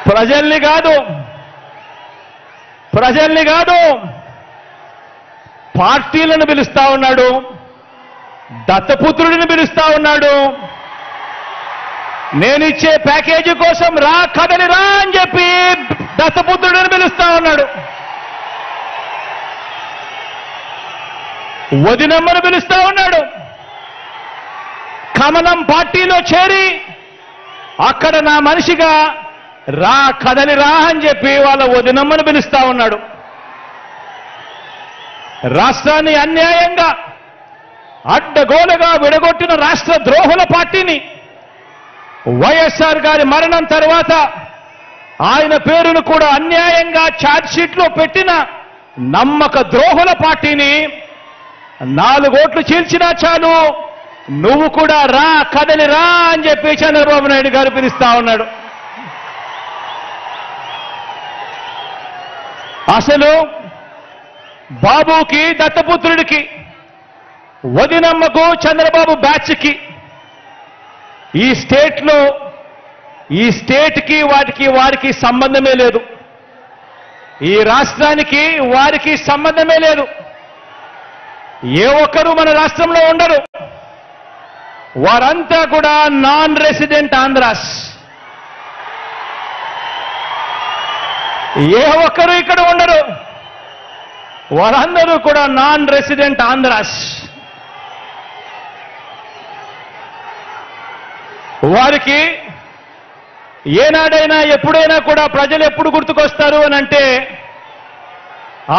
ప్రజల్ని కాదు పార్టీలను పిలుస్తా ఉన్నాడు, దత్తపుత్రుడిని పిలుస్తా ఉన్నాడు. నేనిచ్చే ప్యాకేజీ కోసం రా కదలి రా అని చెప్పి దత్తపుత్రుడిని పిలుస్తా ఉన్నాడు. వదినమ్మను పిలుస్తా ఉన్నాడు. కమలం పార్టీలో చేరి అక్కడ నా మనిషిగా రా కదలి రా అని చెప్పి వాళ్ళ వదినమ్మను పిలుస్తా ఉన్నాడు. రాష్ట్రాన్ని అన్యాయంగా అడ్డగోలుగా విడగొట్టిన రాష్ట్ర ద్రోహుల పార్టీని వైఎస్ఆర్ గారి మరణం తర్వాత ఆయన పేరును కూడా అన్యాయంగా ఛార్జ్షీట్లో పెట్టిన నమ్మక ద్రోహుల పార్టీని 4 ఓట్లు చీల్చినా చాలు నువ్వు కూడా రా కదలి రా అని చెప్పి చంద్రబాబు నాయుడు గారు పిలుస్తా ఉన్నాడు. అసలు బాబుకి దత్తపుత్రుడికి వదినమ్మకు చంద్రబాబు బ్యాచ్కి ఈ స్టేట్కి వారికి సంబంధమే లేదు. ఈ రాష్ట్రానికి వారికి సంబంధమే లేదు. ఏ ఒక్కరూ మన రాష్ట్రంలో ఉండరు. వారంతా కూడా నాన్ రెసిడెంట్ ఆంధ్రాస్. ఏ ఒక్కరు ఇక్కడ ఉండరు. వారందరూ కూడా నాన్ రెసిడెంట్ ఆంధ్రాస్. వారికి ఏనాడైనా ఎప్పుడైనా కూడా ప్రజలు ఎప్పుడు గుర్తుకొస్తారు అని అంటే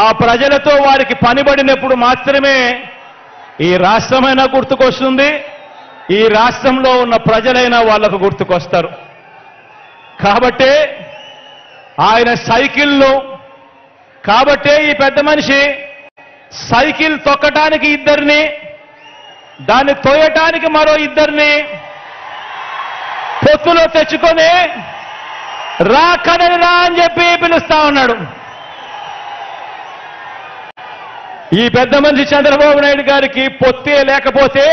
ఆ ప్రజలతో వారికి పనిబడినప్పుడు మాత్రమే ఈ రాష్ట్రమైనా గుర్తుకొస్తుంది, ఈ రాష్ట్రంలో ఉన్న ప్రజలైనా వాళ్లకు గుర్తుకొస్తారు. కాబట్టే ఆయన సైకిల్లో కాబట్టే ఈ పెద్ద మనిషి సైకిల్ తొక్కటానికి 2 దాన్ని తోయటానికి మరో 2 పొత్తులో తెచ్చుకొని రా కదలి రా అని చెప్పి పిలుస్తా ఉన్నాడు. ఈ పెద్ద మనిషి చంద్రబాబు నాయుడు గారికి పొత్తే లేకపోతే